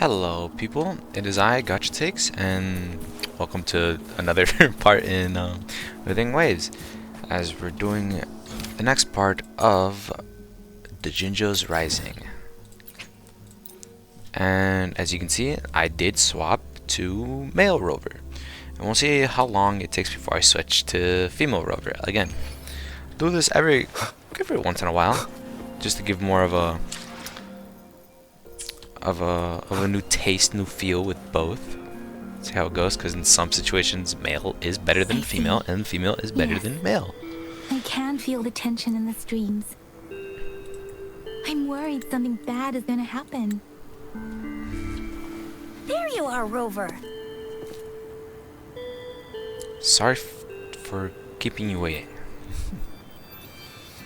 Hello, people. It is I, Gotcha Takes, and welcome to another part in Withing Waves, as we're doing the next part of the Jinjo's Rising. And as you can see, I did swap to male rover, and we'll see how long it takes before I switch to female rover. Again, do this every once in a while, just to give more of a new taste, new feel with both. See how it goes, because in some situations male is better than female, and female is better than male. I can feel the tension in the streams. I'm worried something bad is gonna happen. There you are, Rover. Sorry for keeping you waiting.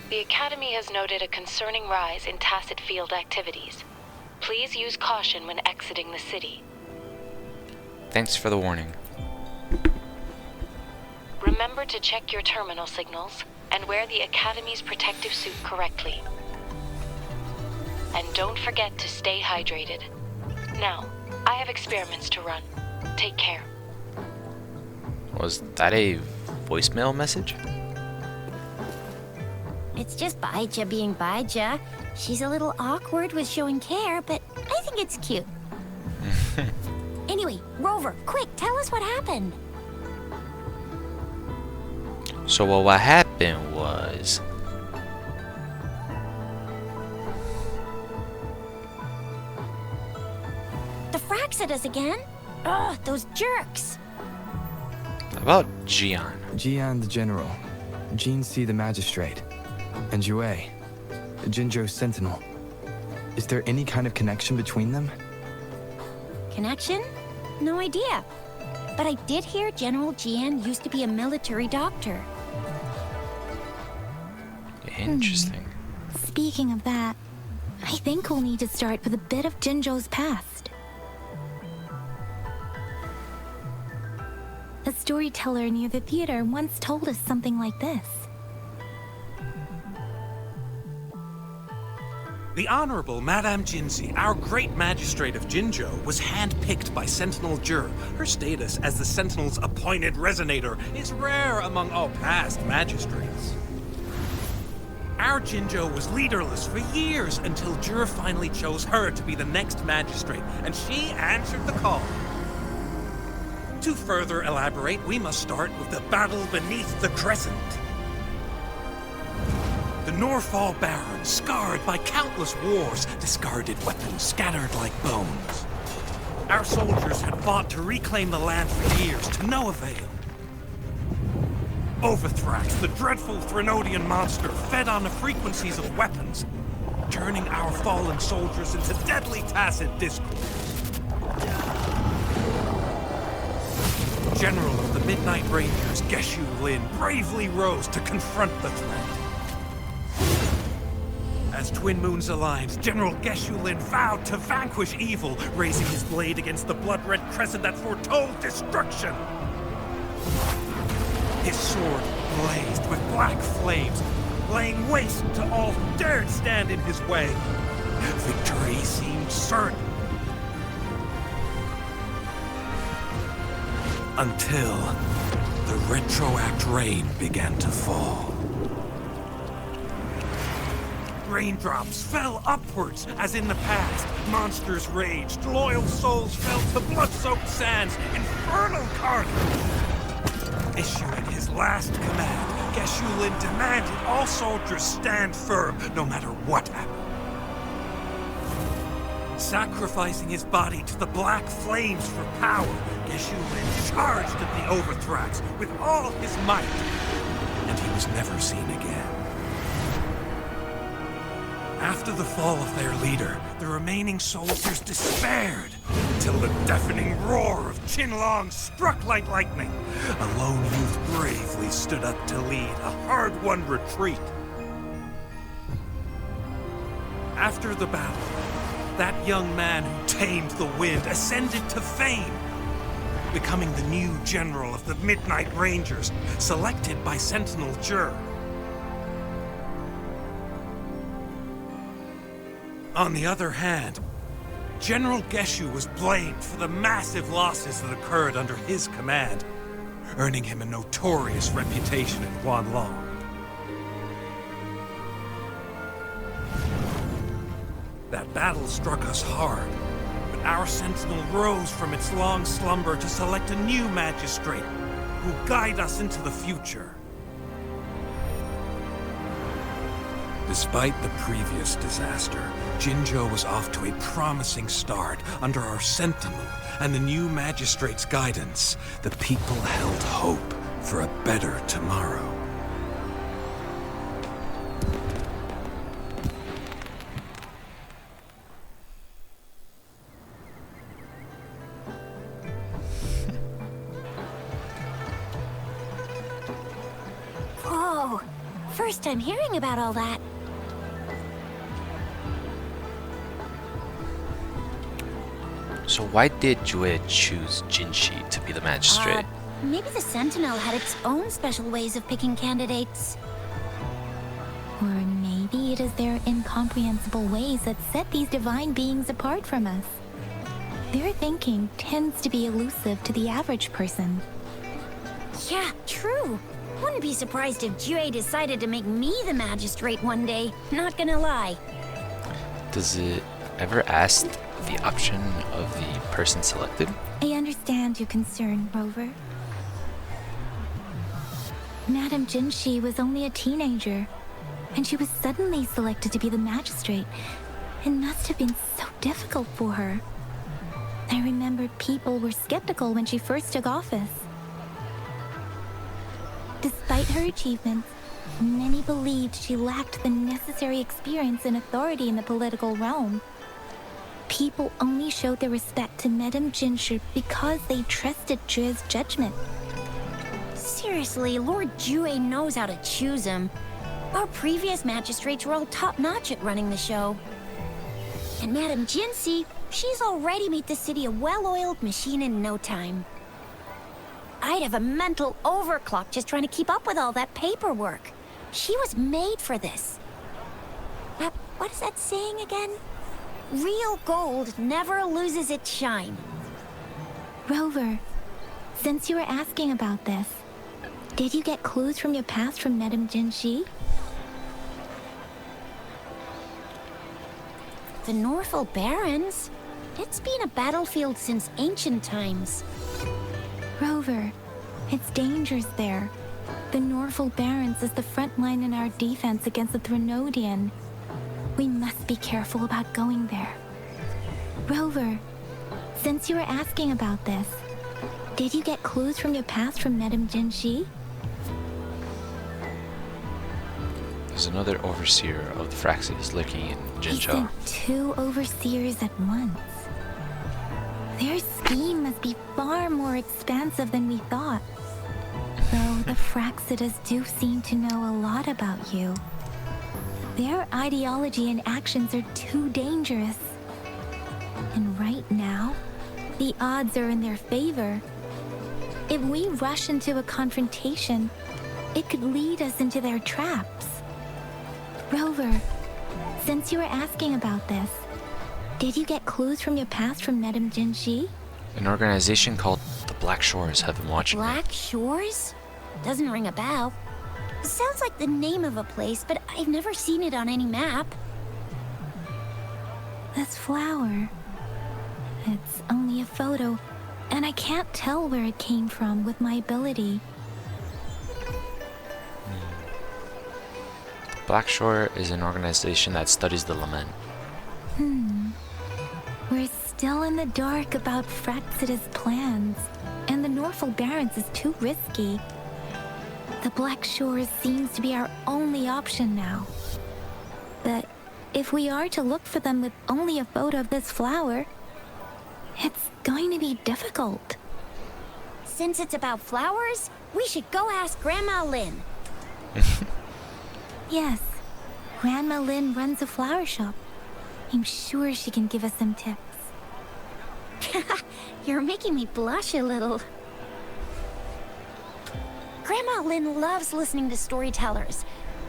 The Academy has noted a concerning rise in tacit field activities. Please use caution when exiting the city. Thanks for the warning. Remember to check your terminal signals and wear the Academy's protective suit correctly. And don't forget to stay hydrated. Now, I have experiments to run. Take care. Was that a voicemail message? It's just Baija being Baija. She's a little awkward with showing care, but I think it's cute. Anyway, Rover, quick, tell us what happened. So what happened was... The Frax at us again? Ugh, those jerks. About Jian. Jian the General, Jean C the Magistrate, and Yue, the Jinjo Sentinel. Is there any kind of connection between them? Connection? No idea. But I did hear General Jian used to be a military doctor. Interesting. Speaking of that, I think we'll need to start with a bit of Jinjo's past. A storyteller near the theater once told us something like this. The Honorable Madame Jinzi, our great magistrate of Jinjo, was handpicked by Sentinel Jur. Her status as the Sentinel's appointed resonator is rare among all past magistrates. Our Jinjo was leaderless for years until Jur finally chose her to be the next magistrate, and she answered the call. To further elaborate, we must start with the battle beneath the Crescent. The Norfall Baron, scarred by countless wars, discarded weapons scattered like bones. Our soldiers had fought to reclaim the land for years, to no avail. Overthrax, the dreadful Threnodian monster, fed on the frequencies of weapons, turning our fallen soldiers into deadly tacit discourse. General of the Midnight Rangers, Geshu Lin, bravely rose to confront the threat. As Twin Moons aligned, General Geshu Lin vowed to vanquish evil, raising his blade against the blood-red crescent that foretold destruction. His sword blazed with black flames, laying waste to all who dared stand in his way. Victory seemed certain. Until the retroact rain began to fall. Raindrops fell upwards, as in the past. Monsters raged, loyal souls fell to blood-soaked sands, infernal carnage. Issuing his last command, Geshu Lin demanded all soldiers stand firm, no matter what happened. Sacrificing his body to the black flames for power, Geshu Lin charged at the Overthrax with all his might, and he was never seen again. After the fall of their leader, the remaining soldiers despaired, until the deafening roar of Qinlong struck like lightning. A lone youth bravely stood up to lead a hard-won retreat. After the battle, that young man who tamed the wind ascended to fame, becoming the new general of the Midnight Rangers, selected by Sentinel Jur. On the other hand, General Geshu was blamed for the massive losses that occurred under his command, earning him a notorious reputation in Guanlong. That battle struck us hard, but our sentinel rose from its long slumber to select a new magistrate who will guide us into the future. Despite the previous disaster, Jinzhou was off to a promising start under our sentinel and the new magistrate's guidance. The people held hope for a better tomorrow. Whoa! First time hearing about all that. So why did Jue choose Jinshi to be the magistrate? Maybe the Sentinel had its own special ways of picking candidates. Or maybe it is their incomprehensible ways that set these divine beings apart from us. Their thinking tends to be elusive to the average person. Yeah, true. Wouldn't be surprised if Jue decided to make me the magistrate one day. Not gonna lie. Does it ever ask the option of the person selected? I understand your concern, Rover. Madame Jinshi was only a teenager, and she was suddenly selected to be the magistrate. It must have been so difficult for her. I remembered people were skeptical when she first took office. Despite her achievements, many believed she lacked the necessary experience and authority in the political realm. People only showed their respect to Madame Jinshi because they trusted Jue's judgment. Seriously, Lord Jue knows how to choose him. Our previous magistrates were all top-notch at running the show. And Madame Jinshi, she's already made the city a well-oiled machine in no time. I'd have a mental overclock just trying to keep up with all that paperwork. She was made for this. What is that saying again? Real gold never loses its shine. Rover, since you were asking about this, did you get clues from your past from Madame Jinshi? The Northel Barrens? It's been a battlefield since ancient times. Rover, it's dangerous there. The Northel Barrens is the front line in our defense against the Threnodian. We must be careful about going there. Rover, since you were asking about this, did you get clues from your past from Madame Jinshi? There's another overseer of the Fraxis lurking in He Jinzhou. sent 2 overseers at once. Their scheme must be far more expansive than we thought. Though the Fraxitas do seem to know a lot about you. Their ideology and actions are too dangerous. And right now, the odds are in their favor. If we rush into a confrontation, it could lead us into their traps. Rover, since you were asking about this, did you get clues from your past from Madame Jinshi? An organization called the Black Shores have been watching me. Black Shores? Doesn't ring a bell. Sounds like the name of a place, but I've never seen it on any map. This flower. It's only a photo, and I can't tell where it came from with my ability. Black Shore is an organization that studies the lament. We're still in the dark about Fraxita's plans, and the Northel Barrens is too risky. The Black Shores seems to be our only option now. But if we are to look for them with only a photo of this flower, it's going to be difficult. Since it's about flowers, we should go ask Grandma Lin. Yes, Grandma Lin runs a flower shop. I'm sure she can give us some tips. You're making me blush a little. Grandma Lin loves listening to storytellers.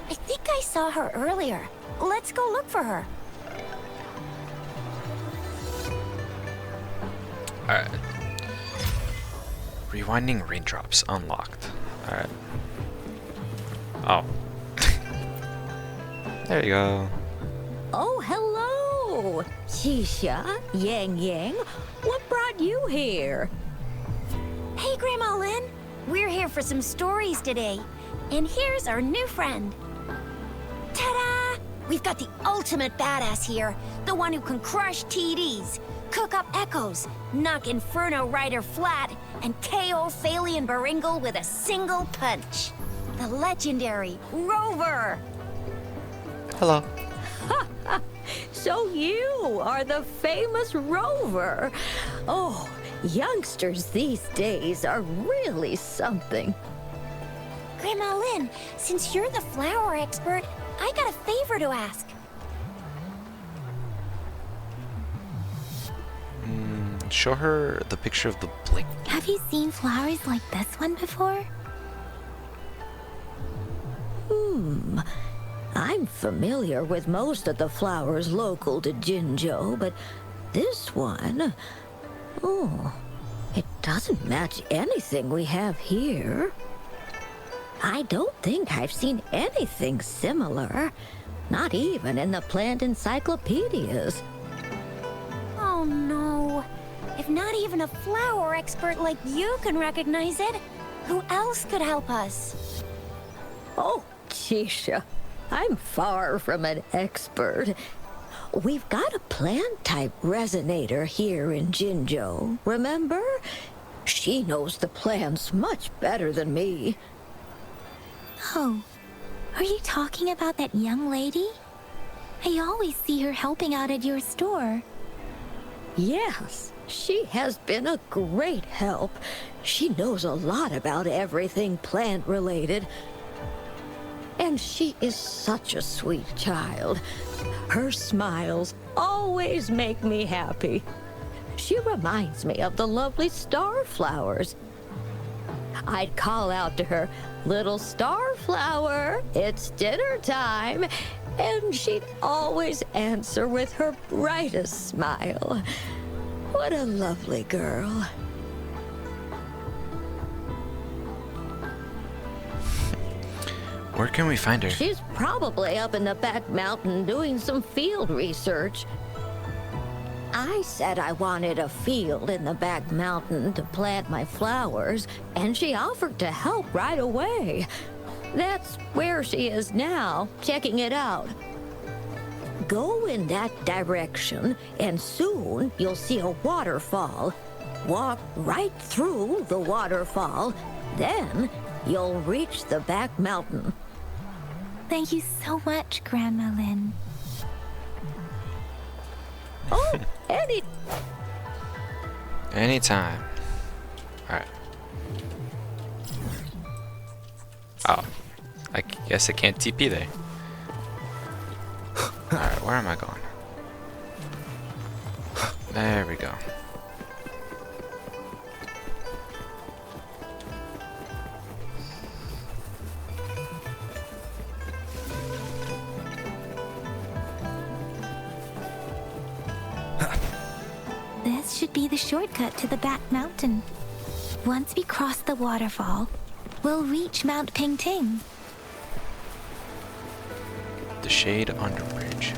I think I saw her earlier. Let's go look for her. Alright. Rewinding raindrops unlocked. Alright. Oh. There you go. Oh, hello! Shisha, Yang Yang, what brought you here? Hey, Grandma Lynn. We're here for some stories today. And here's our new friend. Ta-da! We've got the ultimate badass here. The one who can crush TDs, cook up echoes, knock Inferno Rider flat, and KO Phalian Baringle with a single punch. The legendary Rover. Hello. So you are the famous Rover. Oh, youngsters these days are really something. Grandma Lynn, since you're the flower expert, I got a favor to ask. Show her the picture of the blink. Have you seen flowers like this one before? I'm familiar with most of the flowers local to Jinzhou, but this one, oh, it doesn't match anything we have here. I don't think I've seen anything similar, not even in the plant encyclopedias. Oh no. If not even a flower expert like you can recognize it, who else could help us? Oh, Chisha, I'm far from an expert. We've got a plant-type resonator here in Jinzhou, remember? She knows the plants much better than me. Oh, are you talking about that young lady? I always see her helping out at your store. Yes, she has been a great help. She knows a lot about everything plant-related. And she is such a sweet child. Her smiles always make me happy. She reminds me of the lovely starflowers. I'd call out to her, "Little starflower, it's dinner time," and she'd always answer with her brightest smile. What a lovely girl. Where can we find her? She's probably up in the back mountain doing some field research. I said I wanted a field in the back mountain to plant my flowers, and she offered to help right away. That's where she is now, checking it out. Go in that direction, and soon you'll see a waterfall. Walk right through the waterfall, then you'll reach the back mountain. Thank you so much, Grandma Lynn. Oh, Anytime. Alright. Oh. I guess I can't TP there. Alright, where am I going? There we go. This should be the shortcut to the back mountain. Once we cross the waterfall, we'll reach Mount Pingting. The Shade Underbridge.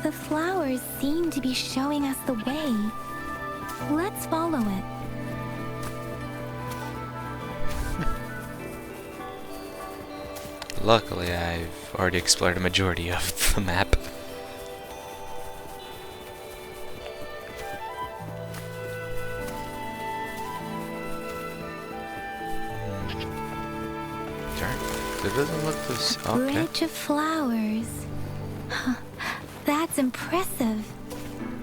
The flowers seem to be showing us the way. Let's follow it. Luckily, I've already explored a majority of the map. It doesn't look this. Okay. Bridge of flowers. Huh, that's impressive.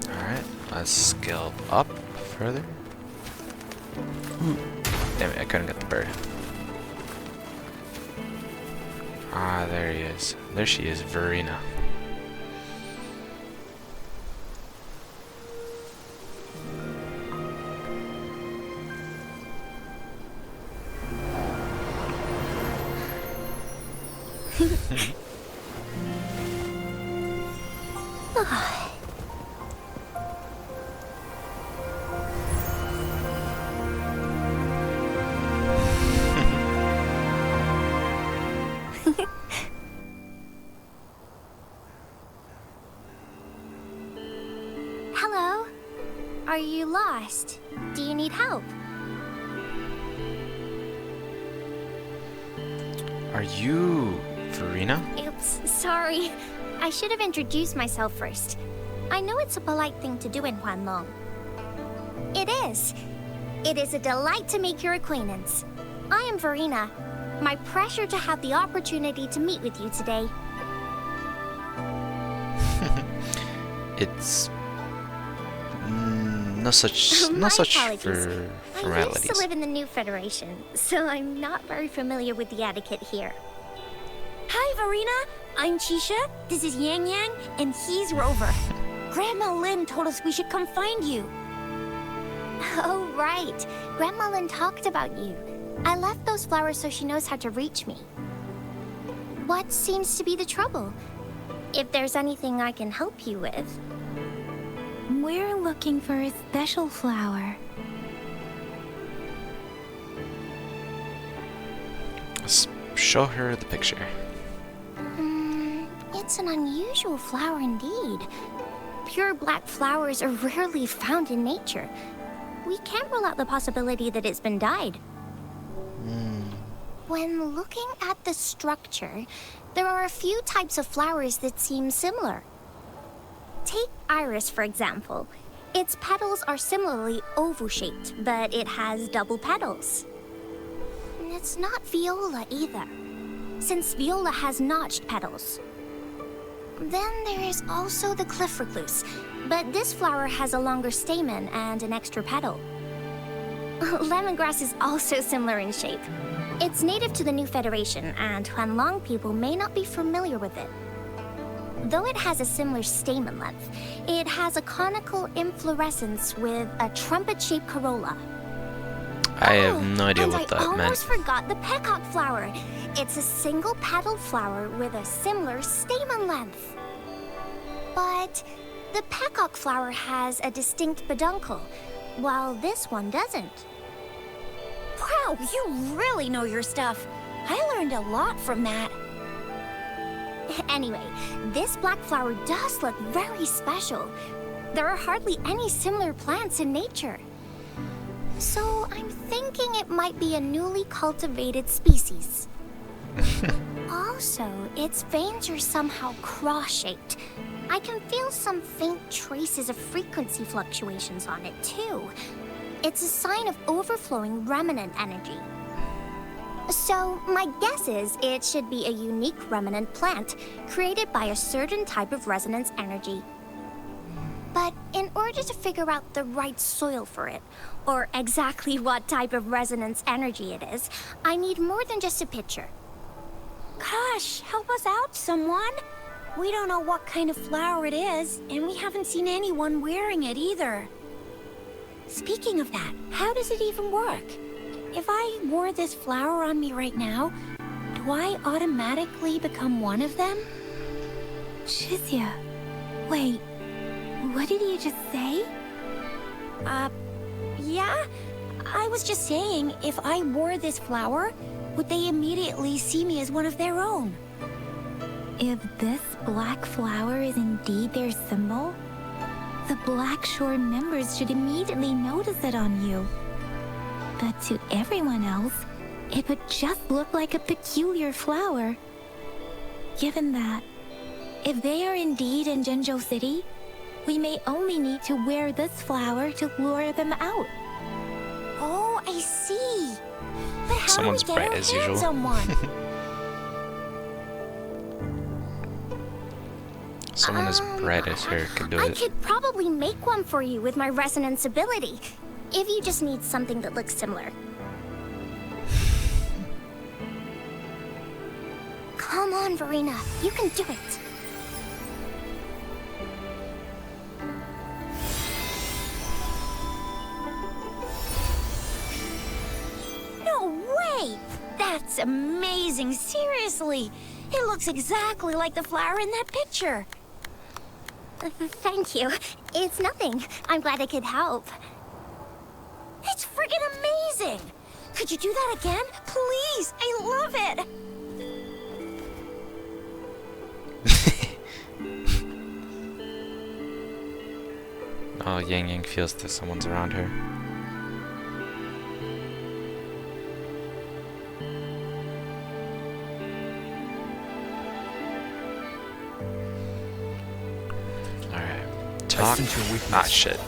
Alright, let's scale up further. Damn it, I couldn't get the bird. Ah, there he is. There she is, Verena. Hello? Are you lost? Do you need help? Are you Verena? Oops, sorry. I should have introduced myself first. I know it's a polite thing to do in Huanlong. It is. It is a delight to make your acquaintance. I am Verena. My pleasure to have the opportunity to meet with you today. It's no such Apologies. I formalities. used to live in the New Federation, so I'm not very familiar with the etiquette here. Hi, Verena. I'm Chisha. This is Yang Yang, and he's Rover. Grandma Lin told us we should come find you. Oh, right. Grandma Lin talked about you. I left those flowers so she knows how to reach me. What seems to be the trouble? If there's anything I can help you with. We're looking for a special flower. Let's show her the picture. It's an unusual flower indeed. Pure black flowers are rarely found in nature. We can't rule out the possibility that it's been dyed. When looking at the structure, there are a few types of flowers that seem similar. Take iris, for example. Its petals are similarly oval-shaped, but it has double petals. It's not viola either, since viola has notched petals. Then there is also the cliff recluse, but this flower has a longer stamen and an extra petal. Lemongrass is also similar in shape. It's native to the New Federation, and Huanlong people may not be familiar with it. Though it has a similar stamen length, it has a conical inflorescence with a trumpet-shaped corolla. I have no idea what that I meant. almost forgot the peacock flower. It's a single-petaled flower with a similar stamen length. But the peacock flower has a distinct peduncle, while this one doesn't. Wow, you really know your stuff. I learned a lot from that. Anyway, this black flower does look very special. There are hardly any similar plants in nature. So I'm thinking it might be a newly cultivated species. Also, its veins are somehow cross-shaped. I can feel some faint traces of frequency fluctuations on it, too. It's a sign of overflowing remnant energy. So, my guess is it should be a unique remnant plant created by a certain type of resonance energy. But in order to figure out the right soil for it, or exactly what type of resonance energy it is, I need more than just a picture. Gosh, help us out, someone! We don't know what kind of flower it is, and we haven't seen anyone wearing it either. Speaking of that, how does it even work? If I wore this flower on me right now, do I automatically become one of them? Shizia, wait, what did you just say? Yeah? I was just saying, if I wore this flower, would they immediately see me as one of their own? If this black flower is indeed their symbol, the Black Shore members should immediately notice it on you. But to everyone else, it would just look like a peculiar flower. Given that, if they are indeed in Jinzhou City, we may only need to wear this flower to lure them out. Oh, I see. But how Someone's do we get bright our as hands usual. on one? Someone as bright as her could do I it. could probably make one for you with my resonance ability, if you just need something that looks similar. Come on, Verena, you can do it. No way! That's amazing, seriously! It looks exactly like the flower in that picture. Thank you. It's nothing. I'm glad I could help. It's friggin' amazing! Could you do that again? Please! I love it! Oh, Yang Yang feels that someone's around her. Alright. Talk. Ah, shit.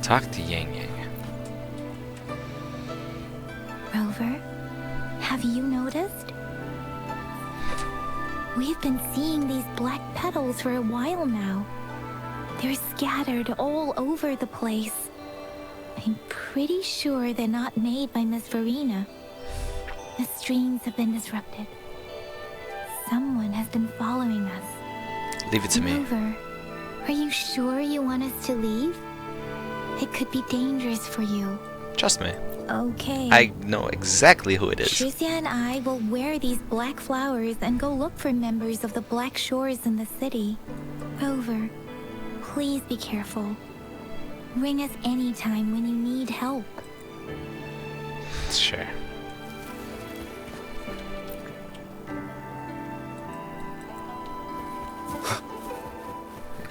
Talk to Yang Yang. Rover, have you noticed? We've been seeing these black petals for a while now. They're scattered all over the place. I'm pretty sure they're not made by Miss Verena. The streams have been disrupted. Someone has been following us. Leave it to me. Rover, are you sure you want us to leave? It could be dangerous for you. Trust me. Okay. I know exactly who it is. Tricia and I will wear these black flowers and go look for members of the Black Shores in the city. Rover, please be careful. Ring us anytime when you need help. Sure.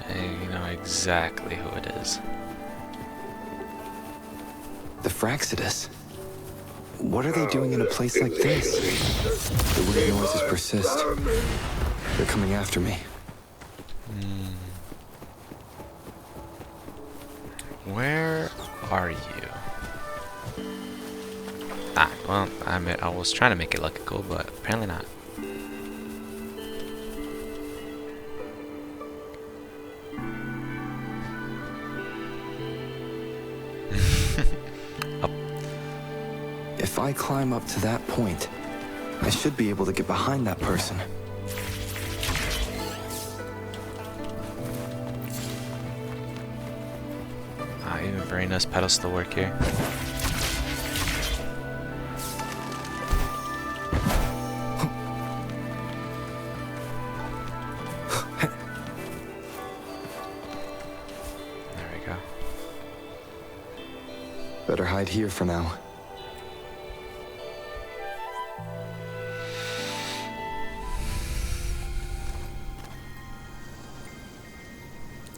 I know exactly who it is. The Fraxidus. What are they doing in a place like this? The weird noises persist. They're coming after me. Where are you? Ah, well, I was trying to make it look cool, but apparently not. If I climb up to that point, I should be able to get behind that person. Ah, even Verena's pedals still work here. There we go. Better hide here for now.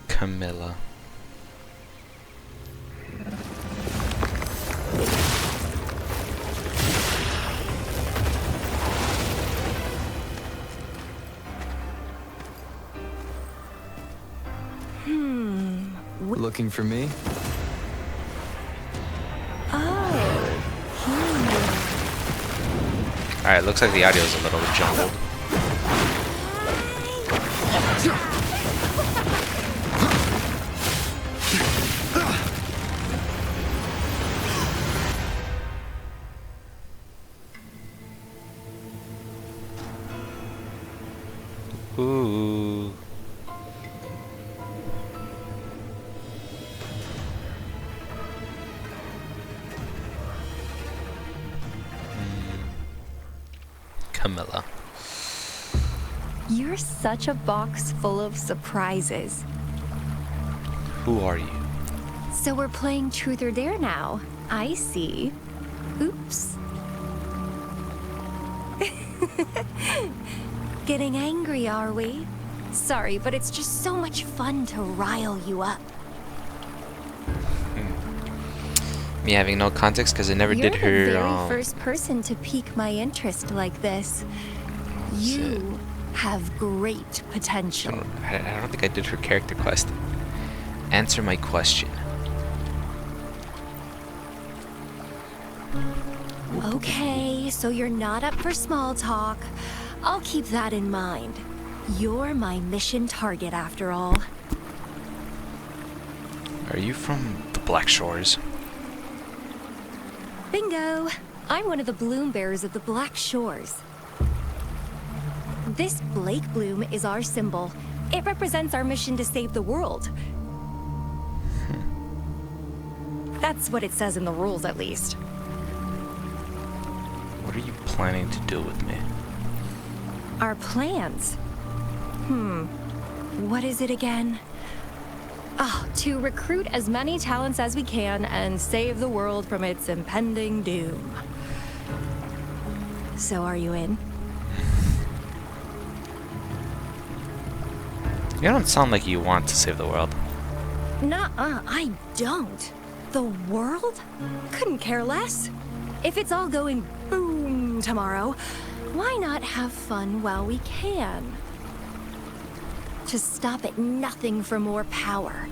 Camilla. Looking for me? Alright, looks like the audio is a little jumbled. Ooh. Camilla. You're such a box full of surprises. Who are you? So we're playing Truth or Dare now. I see. Oops. Getting angry, are we? Sorry, but it's just so much fun to rile you up. Me having no context because I never You're did her. the very first person to pique my interest like this. You have great potential. I don't think I did her character quest. Answer my question. Okay, so you're not up for small talk. I'll keep that in mind. You're my mission target after all. Are you from the Black Shores? Bingo! I'm one of the bloom bearers of the Black Shores. This Blake bloom is our symbol. It represents our mission to save the world. That's what it says in the rules, at least. What are you planning to do with me? Our plans? What is it again? Oh, to recruit as many talents as we can and save the world from its impending doom. So are you in? You don't sound like you want to save the world. Nuh-uh, I don't. The world? Couldn't care less. If it's all going boom tomorrow, why not have fun while we can? To stop at nothing for more power,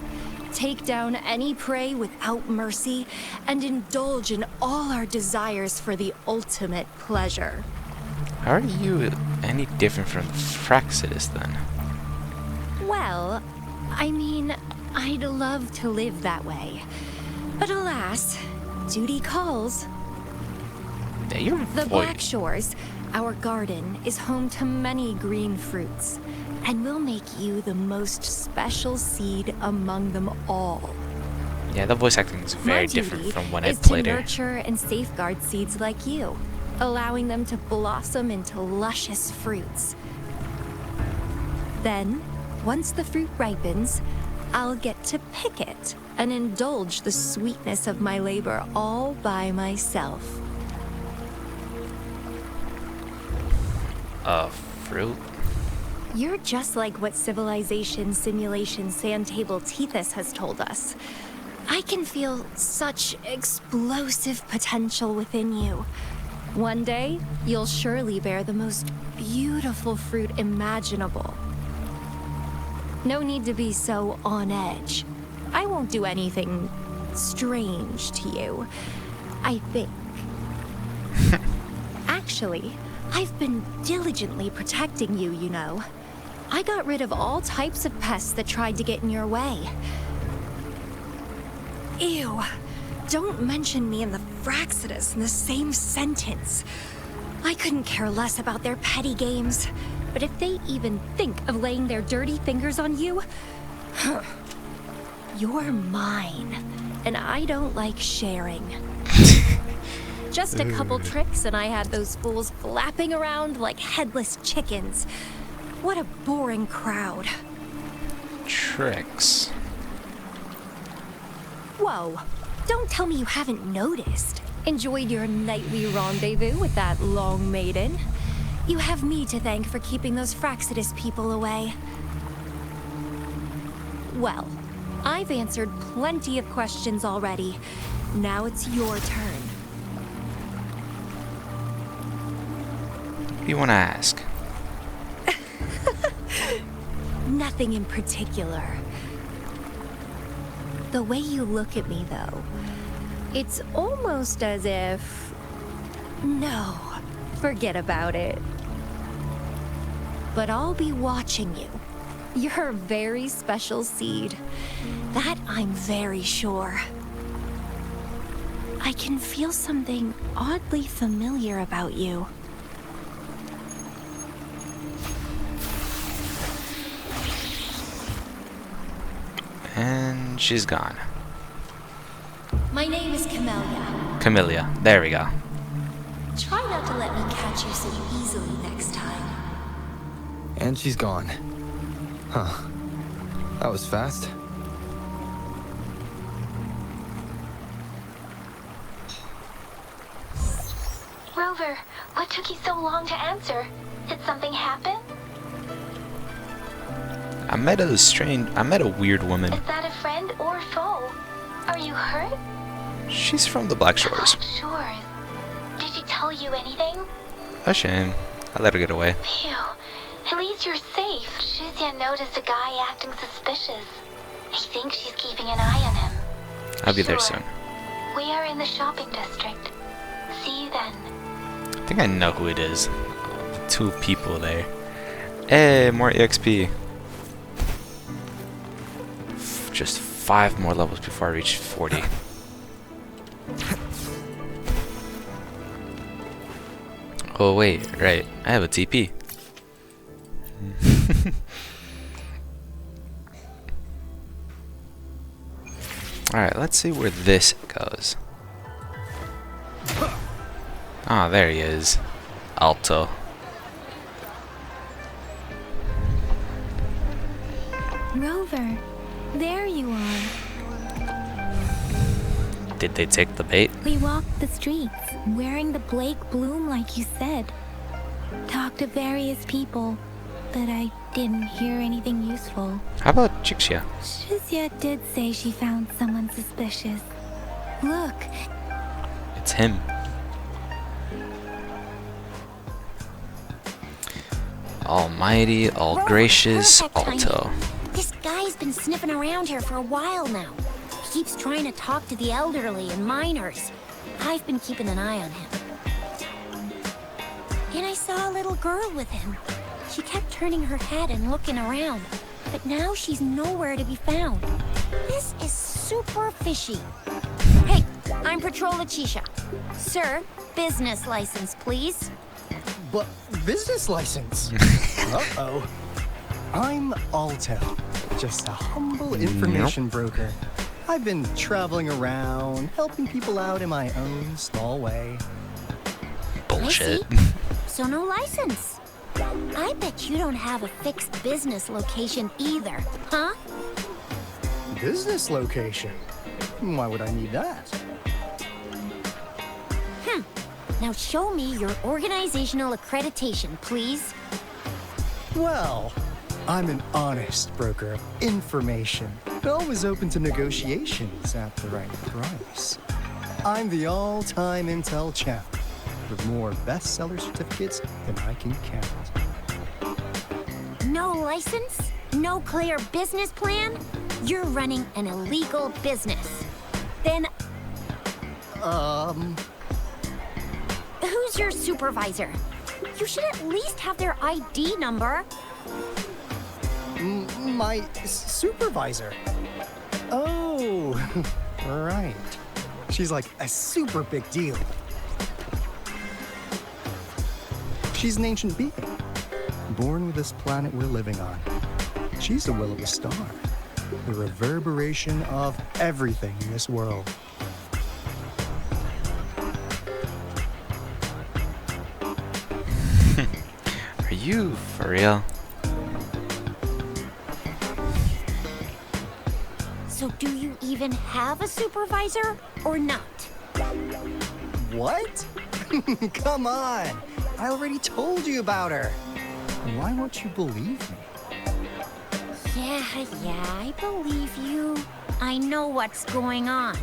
take down any prey without mercy, and indulge in all our desires for the ultimate pleasure. How are you any different from Fraxidus then? Well, I mean, I'd love to live that way. But alas, duty calls. Yeah, your The voice. Black Shores, our garden, is home to many green fruits, and will make you the most special seed among them all. Yeah, the voice acting is very My different duty from when I is played to her. nurture and safeguard seeds like you, allowing them to blossom into luscious fruits. Then, once the fruit ripens, I'll get to pick it and indulge the sweetness of my labor all by myself. Fruit? You're just like what Civilization Simulation Sandtable Tethys has told us. I can feel such explosive potential within you. One day, you'll surely bear the most beautiful fruit imaginable. No need to be so on edge. I won't do anything strange to you, I think. Actually, I've been diligently protecting you, you know. I got rid of all types of pests that tried to get in your way. Ew. Don't mention me and the Fraxidus in the same sentence. I couldn't care less about their petty games, but if they even think of laying their dirty fingers on you, you're mine, and I don't like sharing. Just a couple tricks and I had those fools flapping around like headless chickens. What a boring crowd. Tricks. Whoa, don't tell me you haven't noticed. Enjoyed your nightly rendezvous with that long maiden. You have me to thank for keeping those Fraxidus people away. Well, I've answered plenty of questions already. Now it's your turn. What do you want to ask? Nothing in particular. The way you look at me, though, it's almost as if... No, forget about it. But I'll be watching you. You're a very special seed. That I'm very sure. I can feel something oddly familiar about you. And she's gone. My name is Camellia. Camellia. There we go. Try not to let me catch you so easily next time. And she's gone. Huh. That was fast. Rover, what took you so long to answer? Did something happen? I met a weird woman. Is that a friend or foe? Are you hurt? She's from the Black Shores. Black Shores. Did she tell you anything? A shame. I let her get away. Phew. At least you're safe. Shuzia noticed a guy acting suspicious. I think she's keeping an eye on him. I'll be there Sure. soon. We are in the shopping district. See you then. I think I know who it is. 2 people there. Hey, more EXP. Just 5 more levels before I reach 40. Oh wait, right. I have a TP. Alright, let's see where this goes. Ah, there he is. Alto. Oliver, there you are. Did they take the bait? We walked the streets, wearing the Blake bloom like you said. Talked to various people, but I didn't hear anything useful. How about Chixia? Shizia did say she found someone suspicious. Look, It's him. Almighty, all Rover, gracious, perfect timing. Alto. This guy's been sniffing around here for a while now. He keeps trying to talk to the elderly and minors. I've been keeping an eye on him. And I saw a little girl with him. She kept turning her head and looking around, but now she's nowhere to be found. This is super fishy. Hey, I'm Patrol Letitia. Sir, business license, please. But business license? Uh-oh. I'm Alto, just a humble information broker. I've been traveling around, helping people out in my own small way. Bullshit. I see. So no license. I bet you don't have a fixed business location either, huh? Business location? Why would I need that? Now show me your organizational accreditation, please. Well, I'm an honest broker of information, always open to negotiations at the right price. I'm the all-time intel champ, with more bestseller certificates than I can count. No license? No clear business plan? You're running an illegal business. Then who's your supervisor? You should at least have their ID number. My supervisor. Oh, right. She's like a super big deal. She's an ancient being, born with this planet we're living on. She's the will of the star, the reverberation of everything in this world. Are you for real? So do you even have a supervisor or not? What? Come on! I already told you about her. Why won't you believe me? Yeah, I believe you. I know what's going on.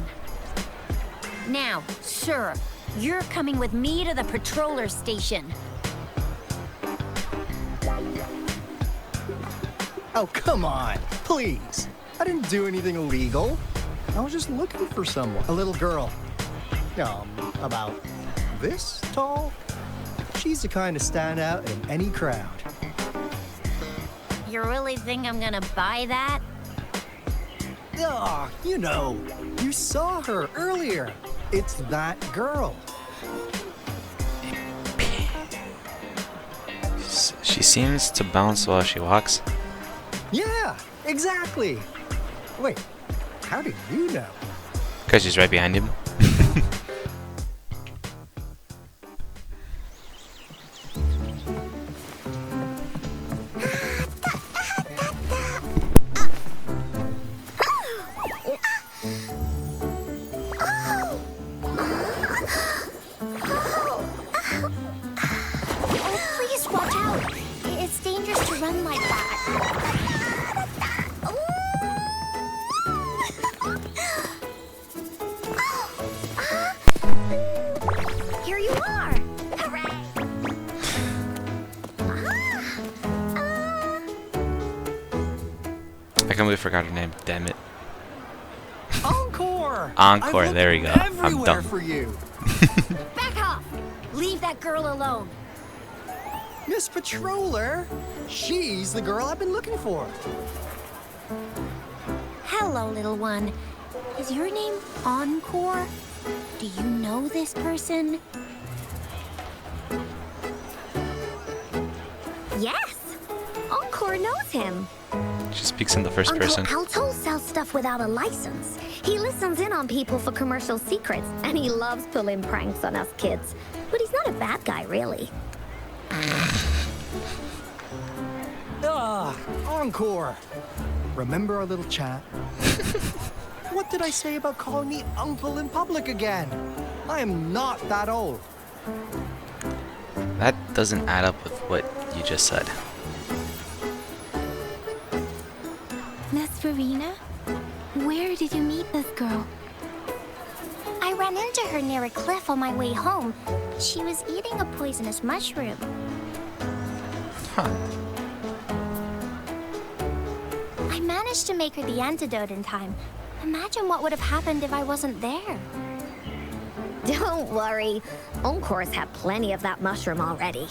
Now, sir, you're coming with me to the patroller station. Oh, come on, please. I didn't do anything illegal. I was just looking for someone. A little girl. About this tall. She's the kind to stand out in any crowd. You really think I'm gonna buy that? Oh, you saw her earlier. It's that girl. She seems to bounce while she walks. Yeah, exactly. Wait, how did you know? Because she's right behind him. Please watch out. It's dangerous to run like that. Here you are. Hooray. I can't believe I forgot her name. Damn it. Encore! Encore, I've there we go. looked I'm everywhere done. for you. Back off. Leave that girl alone. Miss Patroller, she's the girl I've been looking for. Hello, little one. Is your name Encore? Do you know this person? Yes! Encore knows him. She speaks in the first Uncle person. Alto sells stuff without a license. He listens in on people for commercial secrets, and he loves pulling pranks on us kids. But he's not a bad guy, really. Encore. remember our little chat? What did I say about calling me uncle in public again? I am not that old. That doesn't add up with what you just said. Miss Verena? Where did you meet this girl? I ran into her near a cliff on my way home. She was eating a poisonous mushroom. Huh. I managed to make her the antidote in time. Imagine what would have happened if I wasn't there. Don't worry. Encore's had plenty of that mushroom already.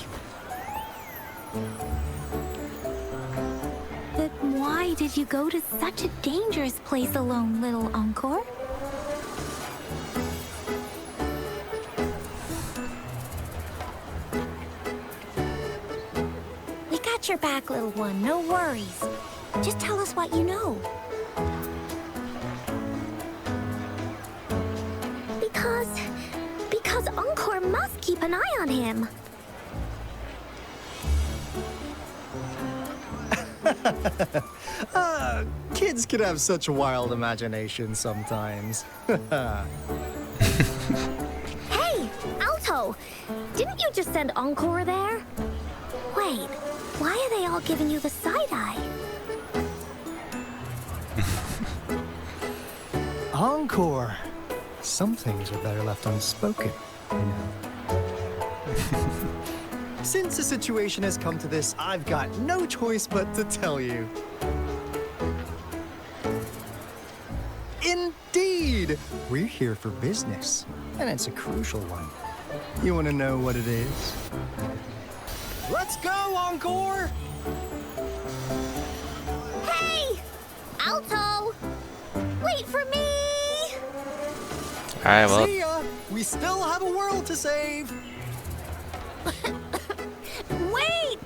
But why did you go to such a dangerous place alone, little Encore? We got your back, little one. No worries. Just tell us what you know. Because Encore must keep an eye on him. Kids can have such wild imaginations sometimes. Hey, Alto! Didn't you just send Encore there? Wait, why are they all giving you the side eye? Encore. Some things are better left unspoken, you know. Since the situation has come to this, I've got no choice but to tell you. Indeed! We're here for business, and it's a crucial one. You want to know what it is? Let's go, Encore! Hey! Alto! Wait for me! Alright, well. See ya! We still have a world to save! Wait!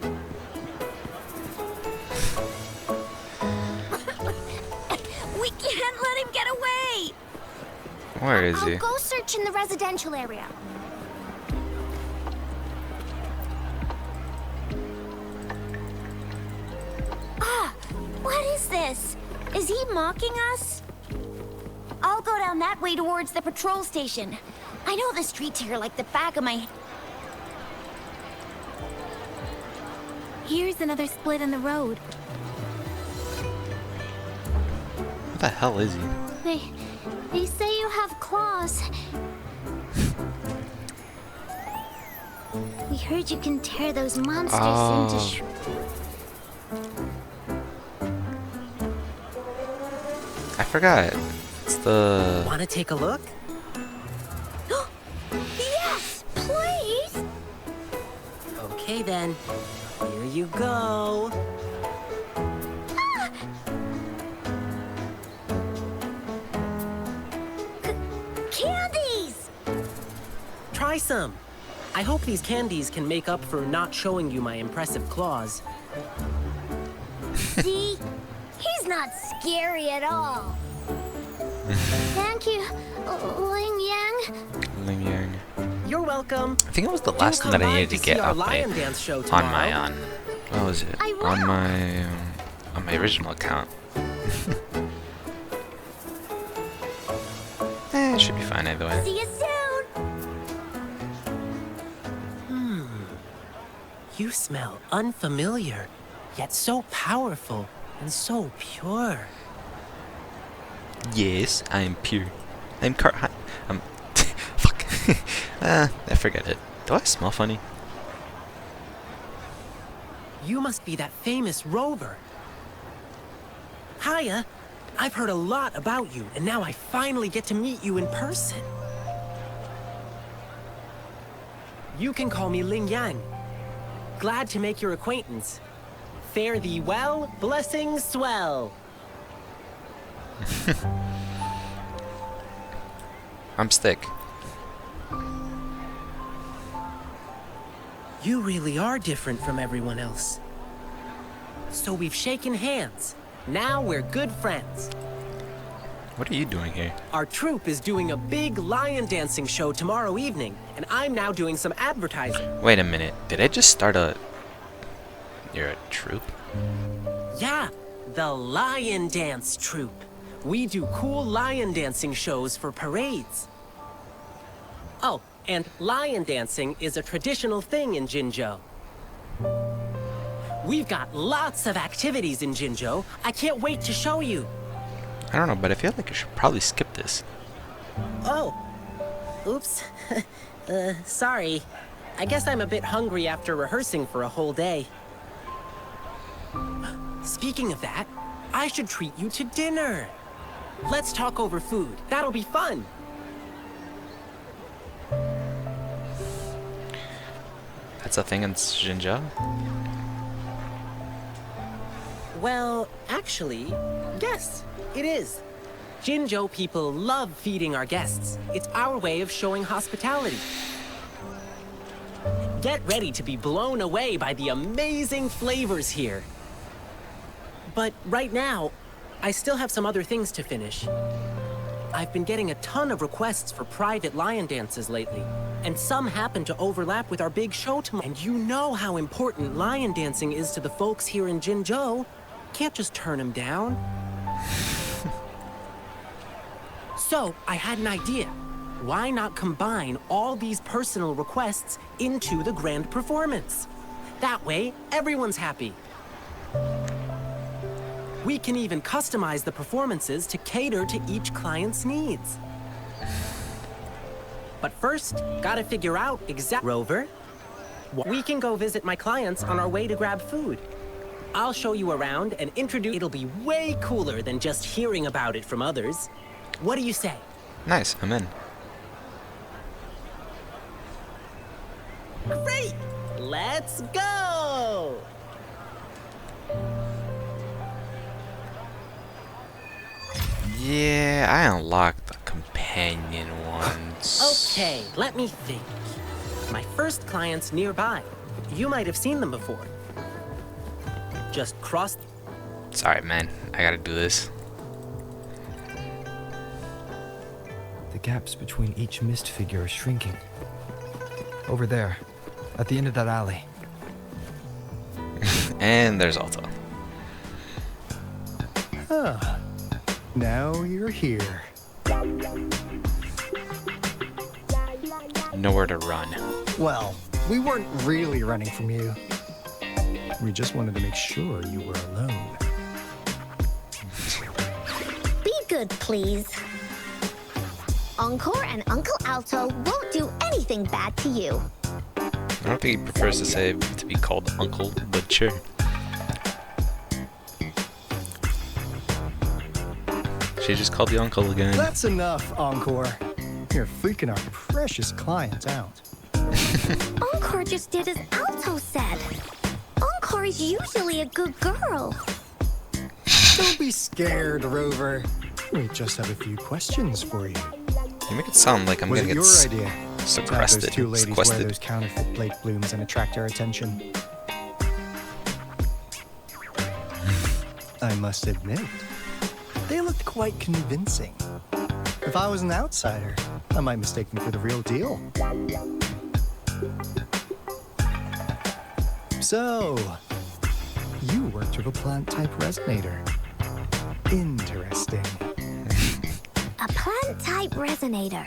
We can't let him get away! Where is he? I'll go search in the residential area. Ah, what is this? Is he mocking us? I'll go down that way towards the patrol station. I know the streets here like the back of my... Here's another split in the road. What the hell is he? They say you have claws. We heard you can tear those monsters into I forgot. It's the... Want to take a look? Yes, please! Okay then. Here you go. Candies! Try some. I hope these candies can make up for not showing you my impressive claws. See? He's not scary at all. Thank you, Ling Yang. Ling Yang. You're welcome. I think it was the last thing that I needed to get up lion dance show on tomorrow. my what was it? I will. On my original account. It should be fine either way. See you soon. You smell unfamiliar, yet so powerful and so pure. Yes, I am pure. I'm fuck. I forget it. Do I smell funny? You must be that famous rover. Hiya, I've heard a lot about you, and now I finally get to meet you in person. You can call me Ling Yang. Glad to make your acquaintance. Fare thee well, blessings swell. I'm Stick. You really are different from everyone else. So we've shaken hands. Now we're good friends. What are you doing here? Our troupe is doing a big lion dancing show tomorrow evening, and I'm now doing some advertising. Wait a minute. Did I just start a... You're a troop? Yeah, The Lion Dance Troupe. We do cool lion dancing shows for parades. Oh, and lion dancing is a traditional thing in Jinzhou. We've got lots of activities in Jinzhou. I can't wait to show you. I don't know, but I feel like I should probably skip this. Oh. Oops. Sorry. I guess I'm a bit hungry after rehearsing for a whole day. Speaking of that, I should treat you to dinner. Let's talk over food. That'll be fun. That's a thing in Jinzhou? Well, actually, yes, it is. Jinzhou people love feeding our guests. It's our way of showing hospitality. Get ready to be blown away by the amazing flavors here. But right now, I still have some other things to finish. I've been getting a ton of requests for private lion dances lately, and some happen to overlap with our big show tomorrow. And you know how important lion dancing is to the folks here in Jinzhou. Can't just turn them down. So, I had an idea. Why not combine all these personal requests into the grand performance? That way, everyone's happy. We can even customize the performances to cater to each client's needs. But first, gotta figure out exactly. Rover, we can go visit my clients on our way to grab food. I'll show you around and introduce. It'll be way cooler than just hearing about it from others. What do you say? Nice, I'm in. Great! Let's go! Yeah, I unlocked the companion ones. Okay, let me think. My first client's nearby. You might have seen them before. Just cross. Sorry, man. I gotta do this. The gaps between each mist figure are shrinking. Over there, at the end of that alley. And there's Alto. Ah, now you're here. Nowhere to run. Well, we weren't really running from you. We just wanted to make sure you were alone. Be good, please. Encore and Uncle Alto won't do anything bad to you. I don't think he prefers to be called Uncle, but sure. She just called you Uncle again. That's enough, Encore. You're freaking our precious client out. Encore just did as Alto said. Encore is usually a good girl. Don't be scared, Rover. We just have a few questions for you. You make it sound like I'm Was gonna it get your idea to have sequestered. those two ladies wear Sequestered. those counterfeit Blake blooms and attract our attention? I must admit, they looked quite convincing. If I was an outsider, I might mistake them for the real deal. So, you worked with a plant-type resonator. Interesting. A plant-type resonator.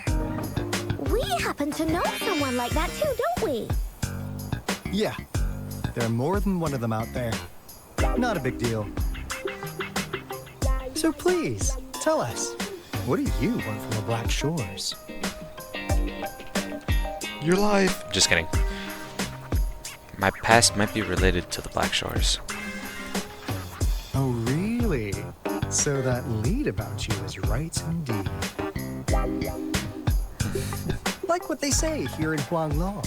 We happen to know someone like that too, don't we? Yeah, there are more than one of them out there. Not a big deal. So please, tell us, what do you want from the Black Shores? Your life. Just kidding. My past might be related to the Black Shores. Oh, really? So that lead about you is right indeed. Like what they say here in Huanglong,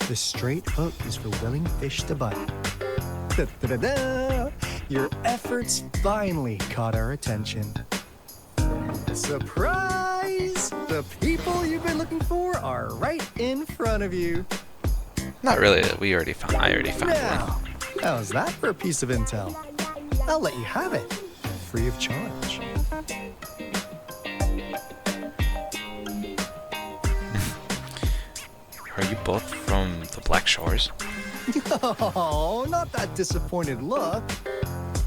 the straight hook is for willing fish to bite. Da-da-da-da! Your efforts finally caught our attention. Surprise! The people you've been looking for are right in front of you. Not really. I already found one. Now, how's that for a piece of intel? I'll let you have it, free of charge. Are you both from the Black Shores? Oh, not that disappointed look.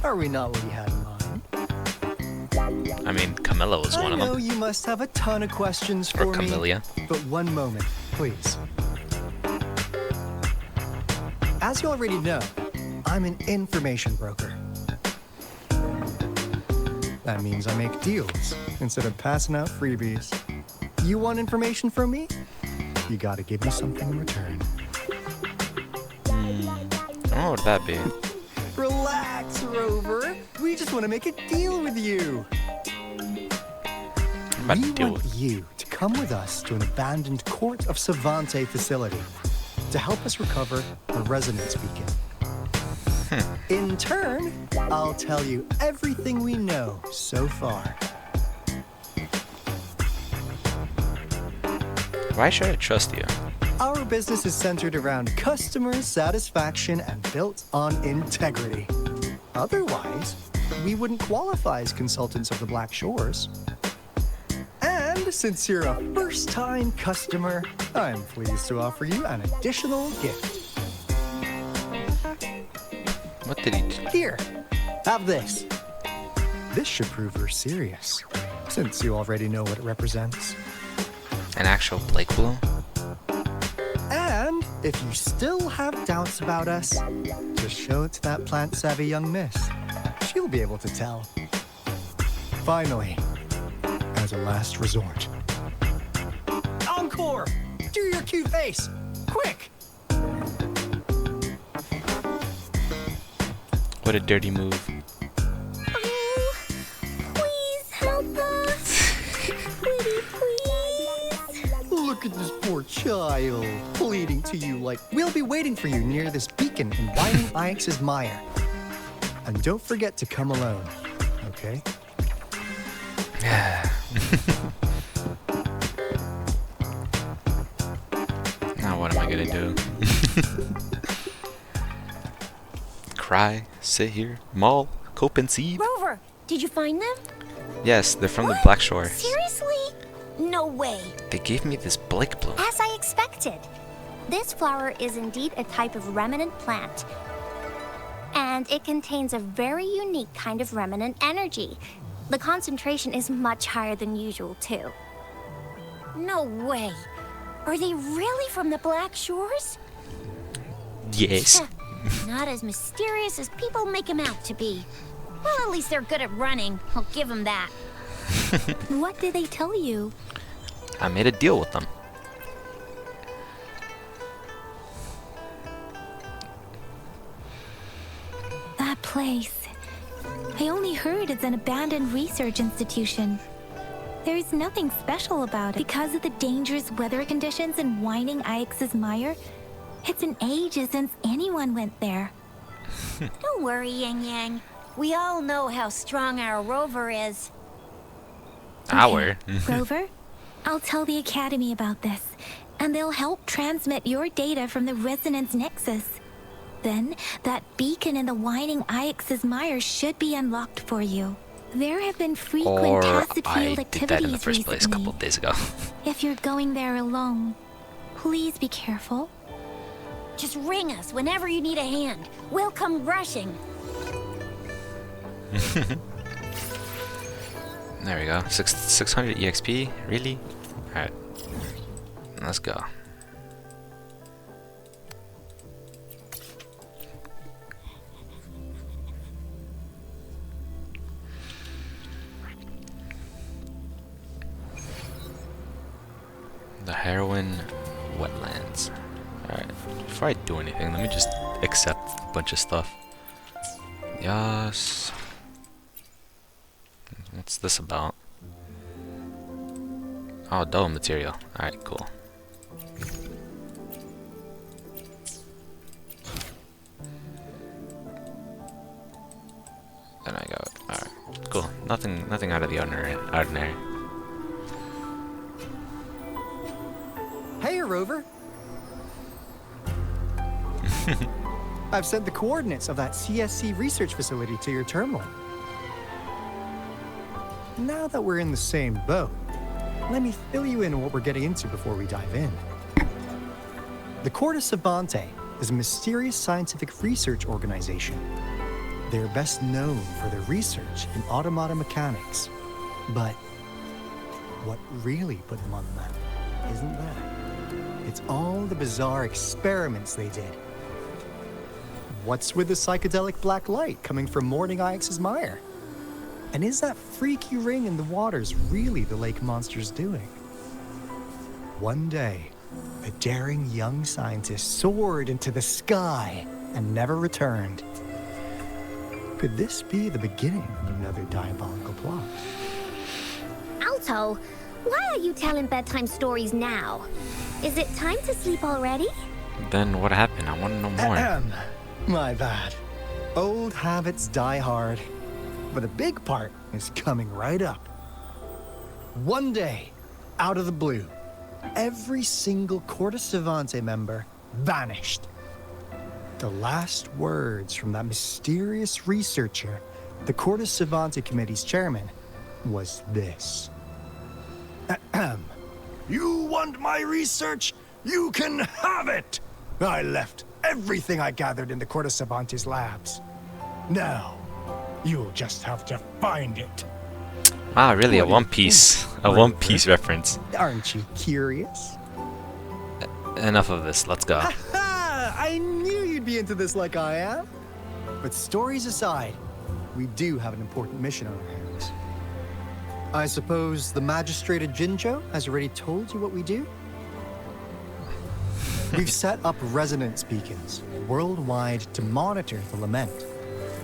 Are we not what you had in I mean, Camilla was one I of know them. you must have a ton of questions for Or Camellia. me, but one moment, please. As you already know, I'm an information broker. That means I make deals instead of passing out freebies. You want information from me? You gotta give me something in return. What would that be? Relax, Rover. We just want to make a deal with you. I'm about We to deal want with. you to come with us to an abandoned Court of Savante facility to help us recover the resonance beacon. In turn, I'll tell you everything we know so far. Why should I trust you? Our business is centered around customer satisfaction and built on integrity. Otherwise, we wouldn't qualify as consultants of the Black Shores. And since you're a first-time customer, I'm pleased to offer you an additional gift. What did he do? Here, have this. This should prove we're serious, since you already know what it represents. An actual Blake balloon? And if you still have doubts about us, just show it to that plant-savvy young miss. She'll be able to tell. Finally, as a last resort. Encore! Do your cute face! Quick! What a dirty move. Oh, please help us. Pretty please. Look at this poor child, pleading to you like we'll be waiting for you near this beacon in Whining Ix's mire. And don't forget to come alone, okay? Now what am I gonna do? Cry, sit here, maul, cope and seethe? Rover, did you find them? Yes, they're from the What? Black Shores. Seriously? No way. They gave me this Blake bloom. As I expected. This flower is indeed a type of remnant plant. And it contains a very unique kind of remnant energy. The concentration is much higher than usual, too. No way. Are they really from the Black Shores? Yes. Not as mysterious as people make them out to be. Well, at least they're good at running. I'll give them that. What did they tell you? I made a deal with them. That place. I only heard it's an abandoned research institution. There's nothing special about it. Because of the dangerous weather conditions in Whining Ix's mire, it's been ages since anyone went there. Don't worry, Yang Yang. We all know how strong our Rover is. Our. Rover, I'll tell the Academy about this, and they'll help transmit your data from the Resonance Nexus. Then, that beacon in the Whining Ix's mire should be unlocked for you. There have been frequent Or tacit I field did activities that in the first place a recently. couple days ago. If you're going there alone, please be careful. Just ring us whenever you need a hand. We'll come rushing. There we go. 600 EXP? Really? Alright. Let's go. The Heroin Wetlands. Alright. Before I do anything, let me just accept a bunch of stuff. Yes. What's this about? Oh, dull material. Alright, cool. Then I got alright. Cool. Nothing out of the ordinary. Hey, Rover. I've sent the coordinates of that CSC research facility to your terminal. Now that we're in the same boat, let me fill you in on what we're getting into before we dive in. The Court of Savante is a mysterious scientific research organization. They're best known for their research in automata mechanics, But what really put them on the map isn't that. It's all the bizarre experiments they did. What's with the psychedelic black light coming from Morning Ix's mire? And is that freaky ring in the waters really the lake monster's doing? One day, a daring young scientist soared into the sky and never returned. Could this be the beginning of another diabolical plot? Alto, why are you telling bedtime stories now? Is it time to sleep already? Then what happened? I want to know more. My bad. Old habits die hard. But a big part is coming right up. One day, out of the blue, every single Corte Savante member vanished. The last words from that mysterious researcher, the Corte Savante Committee's chairman, was this. You want my research? You can have it! I left everything I gathered in the Corte Savante's labs. Now, you'll just have to find it. Wow, really, a One Piece reference. Aren't you curious? Enough of this, let's go. I knew you'd be into this like I am. But stories aside, we do have an important mission on our hands. I suppose the magistrate at Jinjo has already told you what we do? We've set up resonance beacons worldwide to monitor the lament,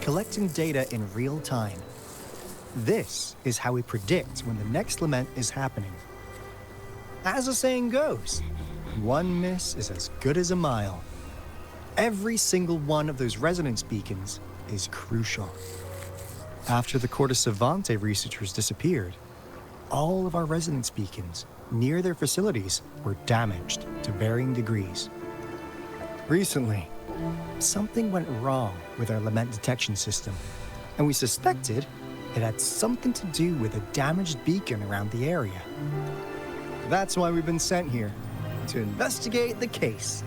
collecting data in real time. This is how we predict when the next lament is happening. As the saying goes, one miss is as good as a mile. Every single one of those resonance beacons is crucial. After the Corte Savante researchers disappeared, all of our resonance beacons near their facilities were damaged to varying degrees. Recently, something went wrong with our lament detection system, and we suspected it had something to do with a damaged beacon around the area. That's why we've been sent here, to investigate the case.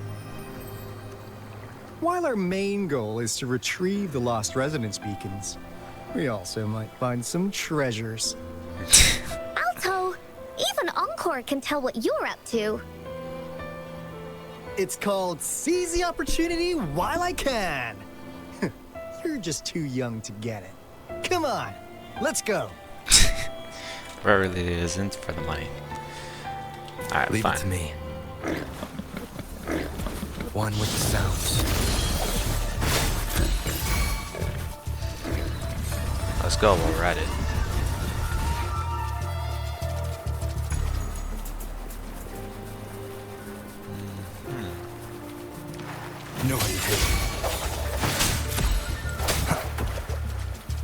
While our main goal is to retrieve the lost resonance beacons, we also might find some treasures. Alto, even Encore can tell what you're up to. It's called Seize the Opportunity While I Can. You're just too young to get it. Come on, let's go. Where really isn't for the money. Alright, Leave fine. it to me. One with the sounds. Let's go while we're at it. No hesitation.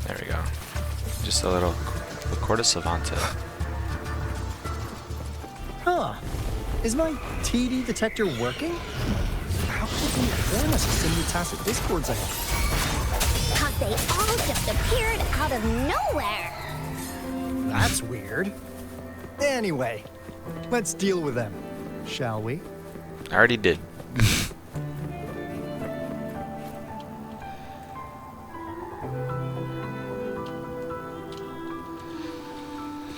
There we go. Just a little Corte Savante. Huh. Is my TD detector working? How could they inform us of so many tacit discords I have? Cause they all just appeared out of nowhere. That's weird. Anyway, let's deal with them, shall we? I already did.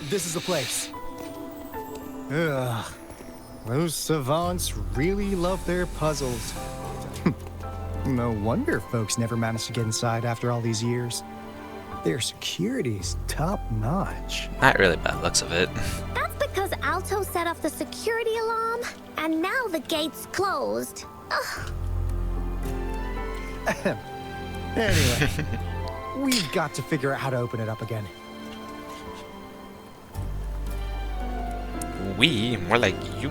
This is the place. Ugh. Those savants really love their puzzles. No wonder folks never managed to get inside after all these years. Their security's top-notch. Not really bad looks of it. That's because Alto set off the security alarm, and now the gate's closed. Ugh. Anyway, we've got to figure out how to open it up again. We, more like you.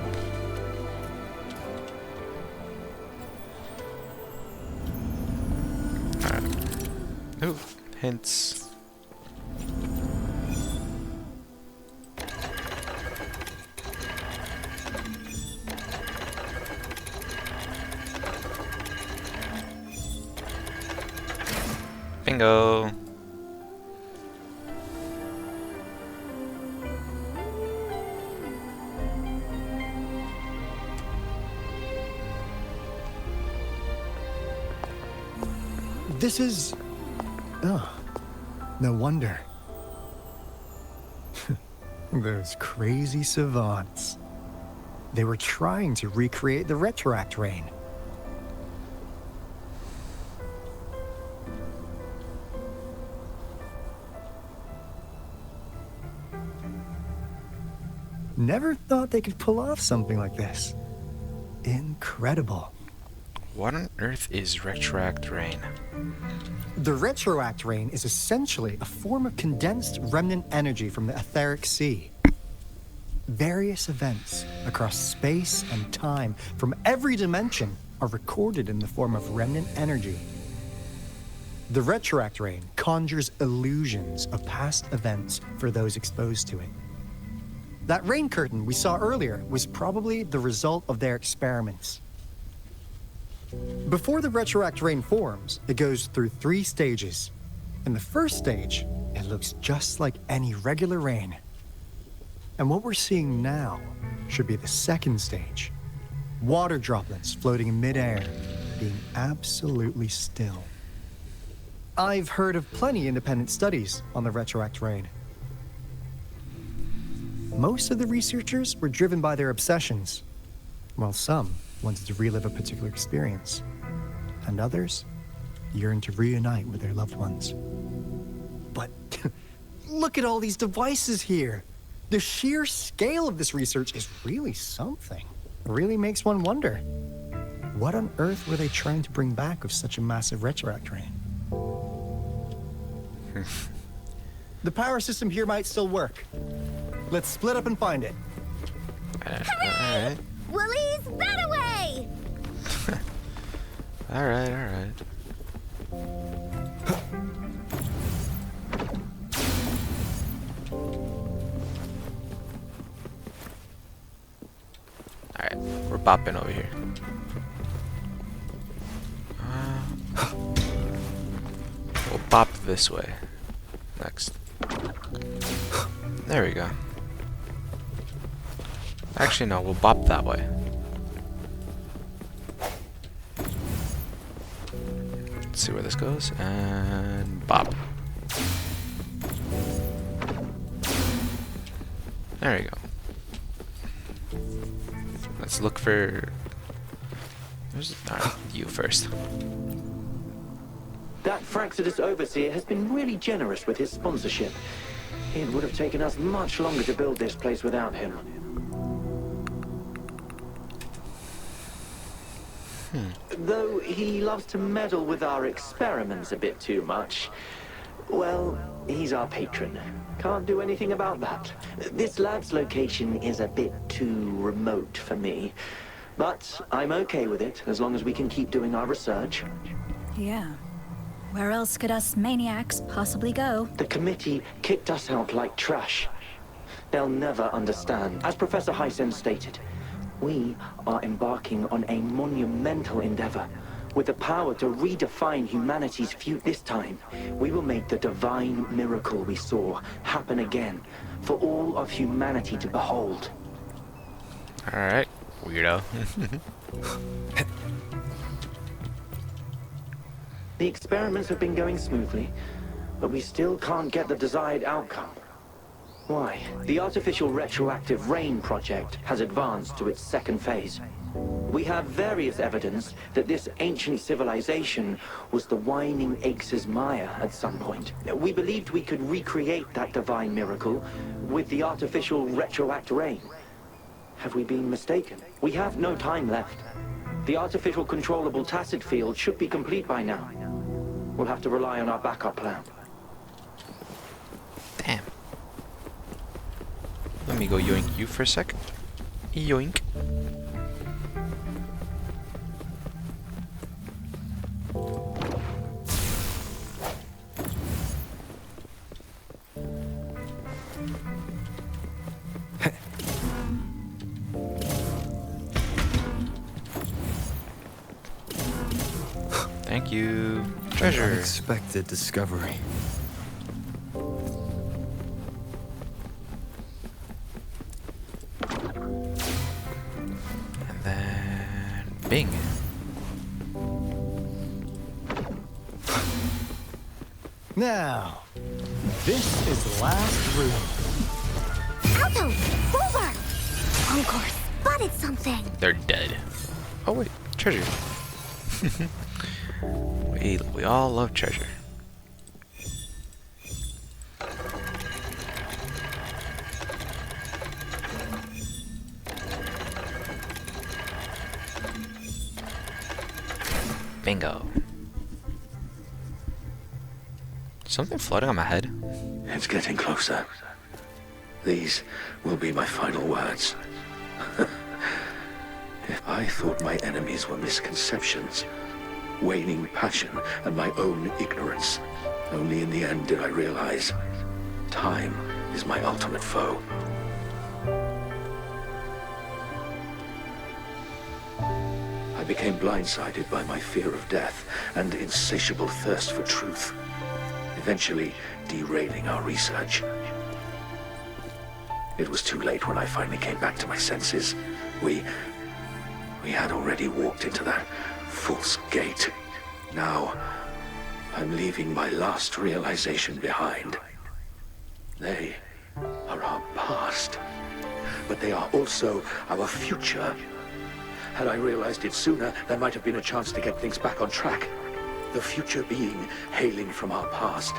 Alright. Ooh, hints. Bingo. This is... Oh, no wonder. Those crazy savants. They were trying to recreate the retroact rain. Never thought they could pull off something like this. Incredible. What on earth is retroact rain? The retroact rain is essentially a form of condensed remnant energy from the etheric sea. Various events across space and time from every dimension are recorded in the form of remnant energy. The retroact rain conjures illusions of past events for those exposed to it. That rain curtain we saw earlier was probably the result of their experiments. Before the retroact rain forms, it goes through 3 stages. In the first stage, it looks just like any regular rain. And what we're seeing now should be the second stage. Water droplets floating in midair, being absolutely still. I've heard of plenty independent studies on the retroact rain. Most of the researchers were driven by their obsessions, while some wanted to relive a particular experience, and others yearned to reunite with their loved ones. But look at all these devices here. The sheer scale of this research is really something. It really makes one wonder, what on earth were they trying to bring back with such a massive retroact rain? The power system here might still work. Let's split up and find it. Alright. Woolies, that away! Alright. Alright, we're bopping over here. We'll bop this way. Next. There we go. Actually, no, we'll bop that way. Let's see where this goes. And bop. There we go. Let's look for... you first. That Fraxidus Overseer has been really generous with his sponsorship. It would have taken us much longer to build this place without him. Though he loves to meddle with our experiments a bit too much. Well, he's our patron. Can't do anything about that. This lab's location is a bit too remote for me. But I'm okay with it, as long as we can keep doing our research. Yeah. Where else could us maniacs possibly go? The committee kicked us out like trash. They'll never understand. As Professor Hysen stated, we are embarking on a monumental endeavor. With the power to redefine humanity's future this time, we will make the divine miracle we saw happen again, for all of humanity to behold. Alright, weirdo. The experiments have been going smoothly, but we still can't get the desired outcome. Why? The artificial retroactive rain project has advanced to its second phase. We have various evidence that this ancient civilization was the Whining Aches' Maya at some point. We believed we could recreate that divine miracle with the artificial retroact rain. Have we been mistaken? We have no time left. The artificial controllable tacit field should be complete by now. We'll have to rely on our backup plan. Damn. Let me go yoink you for a sec. Yoink. Thank you. Treasure. Unexpected discovery. And then... Bing. Now, this is the last room. Encore spotted something. They're dead. Oh wait, treasure. we all love treasure. Bingo. Something floating on my head. It's getting closer. These will be my final words. If I thought my enemies were misconceptions, waning passion, and my own ignorance, only in the end did I realize time is my ultimate foe. I became blindsided by my fear of death and insatiable thirst for truth, eventually derailing our research. It was too late when I finally came back to my senses. We had already walked into that false gate. Now, I'm leaving my last realization behind. They are our past, but they are also our future. Had I realized it sooner, there might have been a chance to get things back on track. The future being hailing from our past.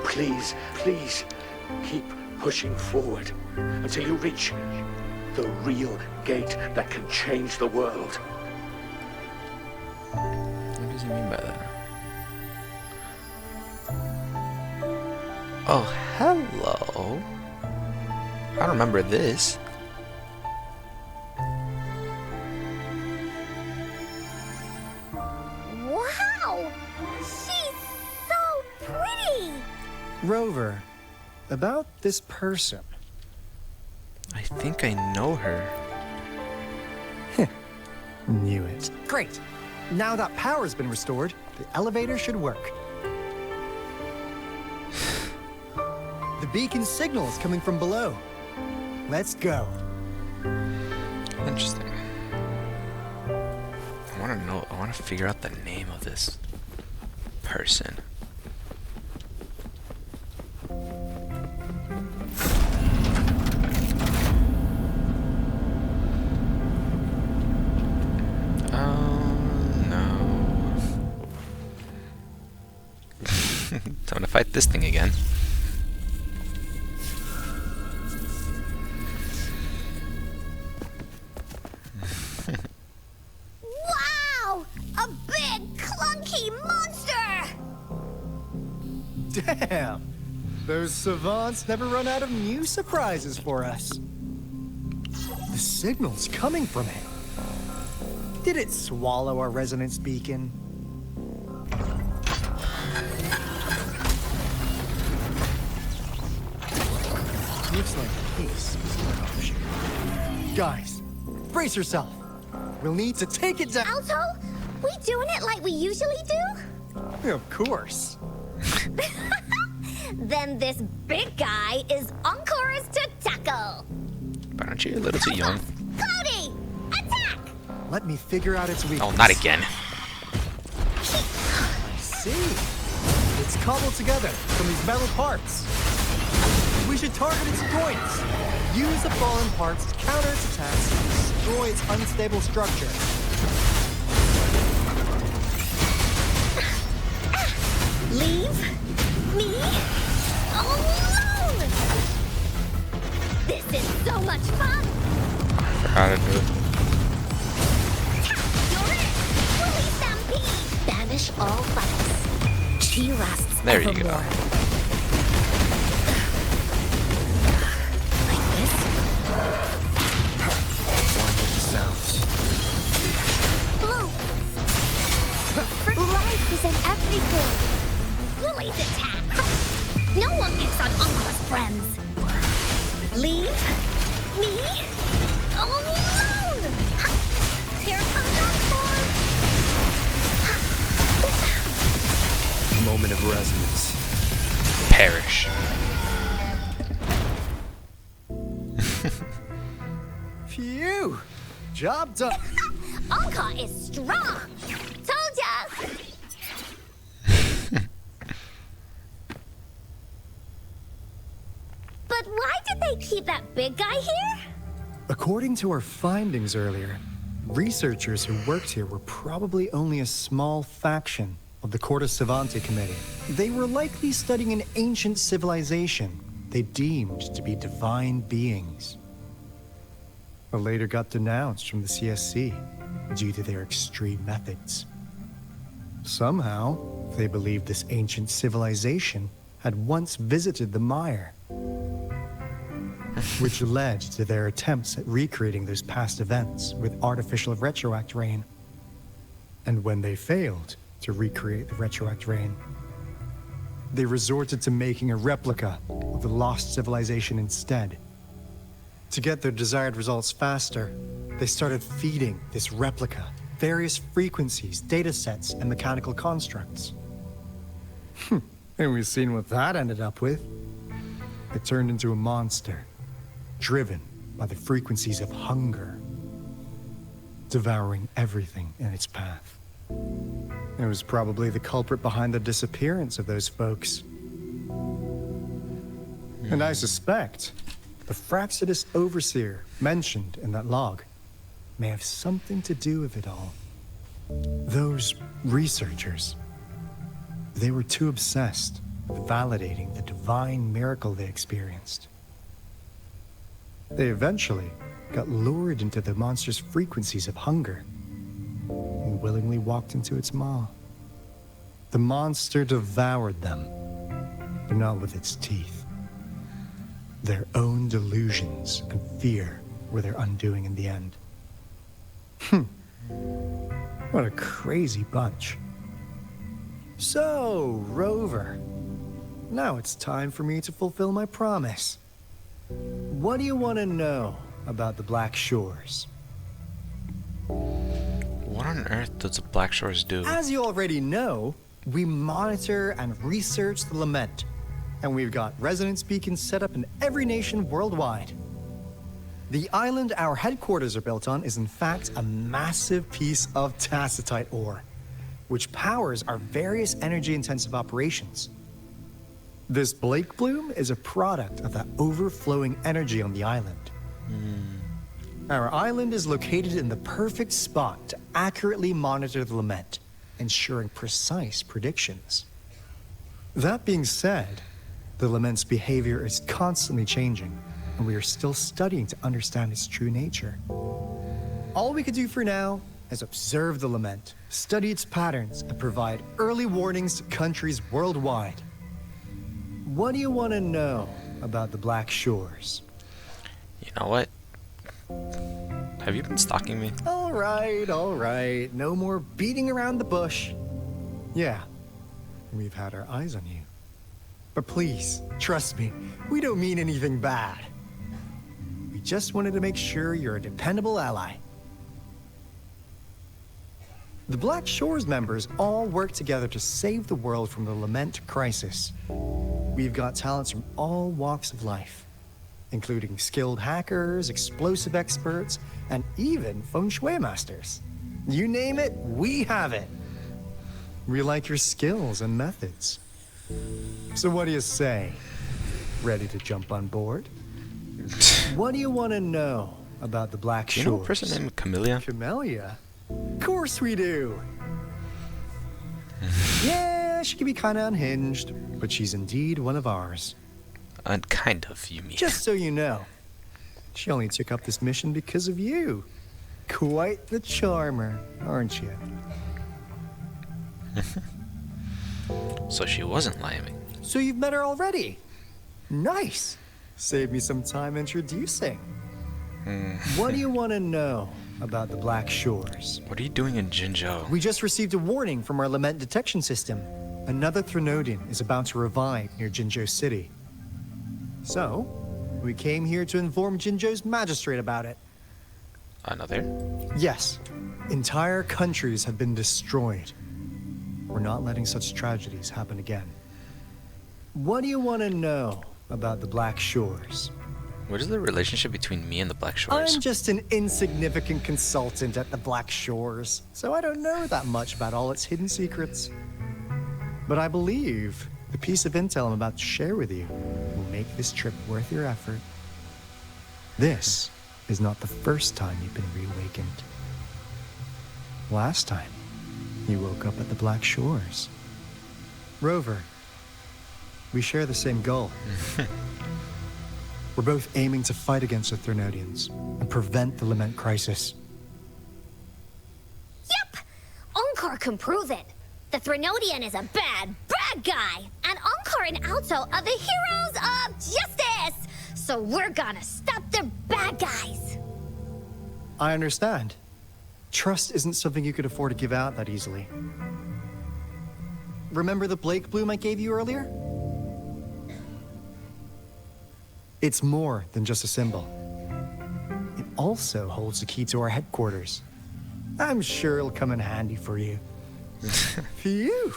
Please, please, keep pushing forward until you reach the real gate that can change the world. What does he mean by that? Oh, hello. I don't remember this. Wow! She's so pretty! Rover, about this person. I think I know her. Knew it. Great. Now that power's been restored, the elevator should work. The beacon signal is coming from below. Let's go. Interesting. I want to figure out the name of this person. Time to fight this thing again. Wow! A big, clunky monster! Damn! Those savants never run out of new surprises for us. The signal's coming from it. Did it swallow our resonance beacon? Looks like peace is an option. Guys, brace yourself. We'll need to take it down. Alto, we doing it like we usually do? Of course. Then this big guy is Encore's to tackle. But aren't you a little too young? Cloudy, attack! Let me figure out its weakness. Oh, not again. I see. It's cobbled together from these metal parts. We should target its joints. Use the fallen parts to counter its attacks and destroy its unstable structure. Leave me alone! This is so much fun! How to do it. You're it! Release stampede! Banish all fights. She lasts There you evermore. go. Like this? Blue! Life is in everything! Lily's attack! No one picks on Encore's friends! Leave me alone! Here comes Encore! Moment of resonance. Perish. Phew! Job done. Encore is strong! Told ya! But why did they keep that big guy here? According to our findings earlier, researchers who worked here were probably only a small faction of the Corte Savante Committee. They were likely studying an ancient civilization they deemed to be divine beings, but later got denounced from the CSC due to their extreme methods. Somehow, they believed this ancient civilization had once visited the mire, which led to their attempts at recreating those past events with artificial retroact rain. And when they failed to recreate the retroact rain, they resorted to making a replica of the lost civilization instead. To get their desired results faster, they started feeding this replica various frequencies, data sets, and mechanical constructs. And we've seen what that ended up with. It turned into a monster, driven by the frequencies of hunger, devouring everything in its path. It was probably the culprit behind the disappearance of those folks. And I suspect the Fraxidus Overseer mentioned in that log may have something to do with it all. Those researchers, they were too obsessed with validating the divine miracle they experienced. They eventually got lured into the monster's frequencies of hunger and willingly walked into its maw. The monster devoured them, but not with its teeth. Their own delusions and fear were their undoing in the end. What a crazy bunch. So, Rover, now it's time for me to fulfill my promise. What do you want to know about the Black Shores? What on earth does the Black Shores do? As you already know, we monitor and research the Lament, and we've got resonance beacons set up in every nation worldwide. The island our headquarters are built on is in fact a massive piece of tacitite ore, which powers our various energy-intensive operations. This Blake Bloom is a product of that overflowing energy on the island. Our island is located in the perfect spot to accurately monitor the Lament, ensuring precise predictions. That being said, the Lament's behavior is constantly changing, and we are still studying to understand its true nature. All we can do for now is observe the Lament, study its patterns, and provide early warnings to countries worldwide. What do you want to know about the Black Shores? You know what? Have you been stalking me? All right. No more beating around the bush. Yeah, we've had our eyes on you. But please, trust me, we don't mean anything bad. We just wanted to make sure you're a dependable ally. The Black Shores members all work together to save the world from the Lament crisis. We've got talents from all walks of life, including skilled hackers, explosive experts, and even feng shui masters. You name it, we have it. We like your skills and methods. So what do you say? Ready to jump on board? What do you want to know about the Black Shores? You know a person named Camellia? Camellia? Of course we do. Yeah, she can be kind of unhinged, but she's indeed one of ours. Kind of, you mean. Just so you know, she only took up this mission because of you. Quite the charmer, aren't you? So she wasn't lying. So you've met her already? Nice. Save me some time introducing. What do you want to know about the Black Shores? What are you doing in Jinzhou? We just received a warning from our Lament detection system. Another Threnodian is about to revive near Jinzhou City. So, we came here to inform Jinzhou's magistrate about it. Another? Yes. Entire countries have been destroyed. We're not letting such tragedies happen again. What do you want to know about the Black Shores? What is the relationship between me and the Black Shores? I'm just an insignificant consultant at the Black Shores, so I don't know that much about all its hidden secrets. But I believe the piece of intel I'm about to share with you will make this trip worth your effort. This is not the first time you've been reawakened. Last time, you woke up at the Black Shores. Rover, we share the same goal. We're both aiming to fight against the Threnodians and prevent the Lament crisis. Yep! Onkar can prove it. The Threnodian is a bad, bad guy. And Onkar and Alto are the heroes of justice. So we're gonna stop the bad guys. I understand. Trust isn't something you could afford to give out that easily. Remember the Blake bloom I gave you earlier? It's more than just a symbol. It also holds the key to our headquarters. I'm sure it'll come in handy for you. Phew!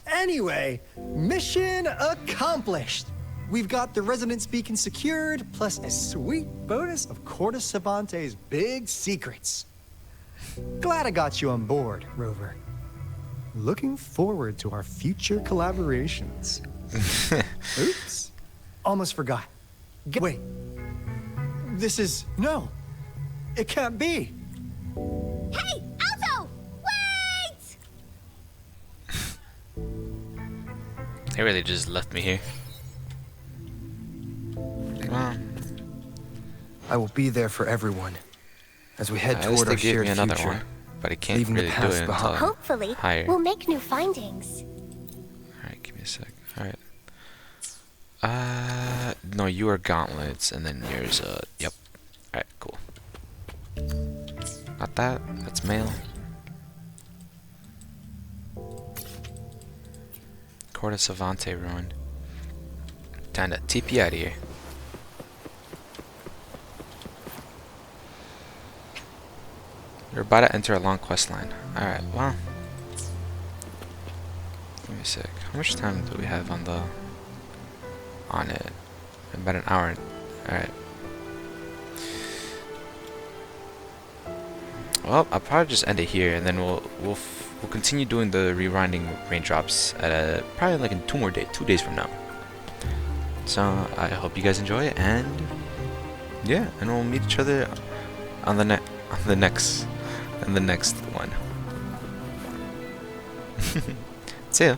Anyway, mission accomplished! We've got the resonance beacon secured, plus a sweet bonus of Cortes Savante's big secrets. Glad I got you on board, Rover. Looking forward to our future collaborations. Oops. Almost forgot. Wait. This is... No. It can't be. Hey, Alto! Wait! They really just left me here. Come on. I will be there for everyone as we head At least toward they our gave shared me another future. one, but I can't leaving the really do past it until behind. I'm Hopefully, higher. we'll make new findings. Alright, give me a sec. Alright. No, you are gauntlets, and then yours, yep. Alright, cool. Not that, that's mail. Cortes Savante ruined. Time to TP out of here. You're about to enter a long quest line. Alright, well. Give me a sec. How much time do we have on it? About an hour. Alright. Well, I'll probably just end it here, and then we'll continue doing the rewinding raindrops at probably like in 2 days from now. So I hope you guys enjoy it, and yeah, and we'll meet each other on the next one. See ya.